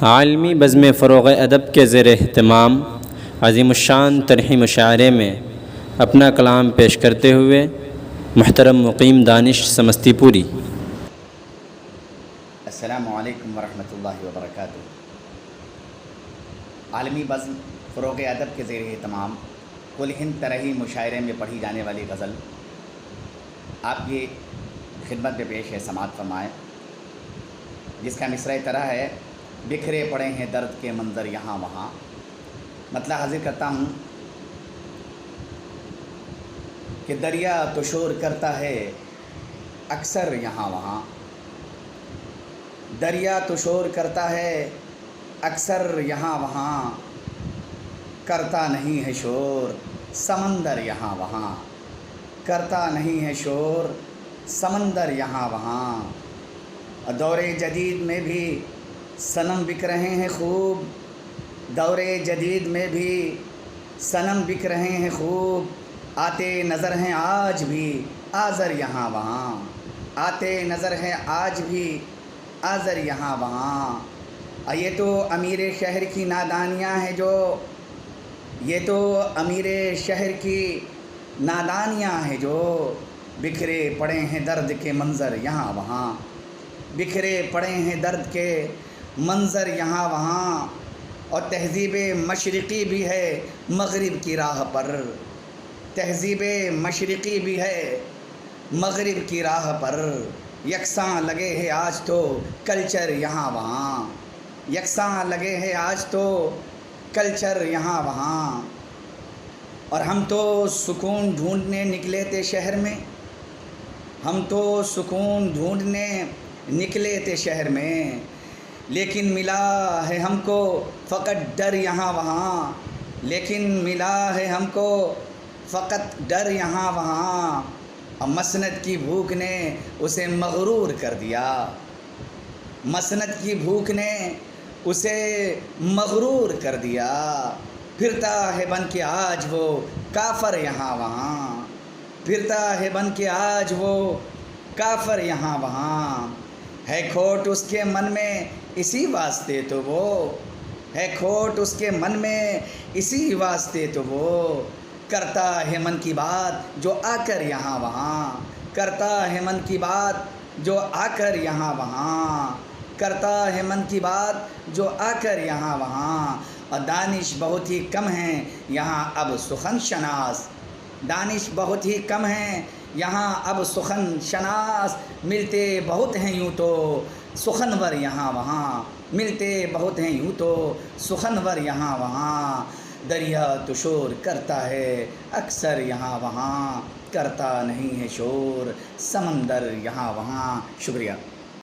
عالمی بزم فروغ ادب کے زیر اہتمام عظیم الشان طرحی مشاعرے میں اپنا کلام پیش کرتے ہوئے محترم مقیم دانش سمستی پوری۔ السلام علیکم ورحمۃ اللہ وبرکاتہ۔ عالمی بزم فروغ ادب کے زیر اہتمام کل ہند طرحی مشاعرے میں پڑھی جانے والی غزل آپ کی خدمت میں پیش ہے، سماعت فرمائیں، جس کا مصرع طرح ہے: بکھرے پڑے ہیں درد کے منظر یہاں وہاں۔ مطلب حاضر کرتا ہوں کہ دریا تو شور کرتا ہے اکثر یہاں وہاں، دریا تو شور کرتا ہے اکثر یہاں وہاں، کرتا نہیں ہے شور سمندر یہاں وہاں، کرتا نہیں ہے شور سمندر یہاں وہاں۔ دور جدید میں بھی صنم بک رہے ہیں خوب، دور جدید میں بھی صنم بک رہے ہیں خوب، آتے نظر ہیں آج بھی آزر یہاں وہاں، آتے نظر ہیں آج بھی آزر یہاں وہاں۔ یہ تو امیر شہر کی نادانیاں ہیں یہ تو امیر شہر کی نادانیاں ہیں جو بکھرے پڑے ہیں درد کے منظر یہاں وہاں، بکھرے پڑے ہیں درد کے منظر یہاں وہاں۔ اور تہذیب مشرقی بھی ہے مغرب کی راہ پر، تہذیب مشرقی بھی ہے مغرب کی راہ پر، یکساں لگے ہیں آج تو کلچر یہاں وہاں، یکساں لگے ہیں آج تو کلچر یہاں وہاں۔ اور ہم تو سکون ڈھونڈنے نکلے تھے شہر میں، ہم تو سکون ڈھونڈنے نکلے تھے شہر میں، لیکن ملا ہے ہم کو فقط ڈر یہاں وہاں، لیکن ملا ہے ہم کو فقط ڈر یہاں وہاں۔ اور مسند کی بھوک نے اسے مغرور کر دیا، مسند کی بھوک نے اسے مغرور کر دیا، پھرتا ہے بن کے آج وہ کافر یہاں وہاں، پھرتا ہے بن کے آج وہ کافر یہاں وہاں۔ ہے کھوٹ اس کے من میں اسی واسطے تو وہ، ہے کھوٹ اس کے من میں اسی واسطے تو وہ، کرتا ہے من کی بات جو آ کر یہاں وہاں، کرتا ہے من کی بات جو آ کر یہاں وہاں، کرتا ہے من کی بات جو آ کر یہاں وہاں۔ اور دانش بہت ہی کم ہیں یہاں اب سخن شناس، دانش بہت ہی کم ہیں یہاں اب سخن شناس، ملتے بہت ہیں یوں تو سخنور یہاں وہاں، ملتے بہت ہیں یوں تو سخنور یہاں وہاں۔ دریا تو شور کرتا ہے اکثر یہاں وہاں، کرتا نہیں ہے شور سمندر یہاں وہاں۔ شکریہ۔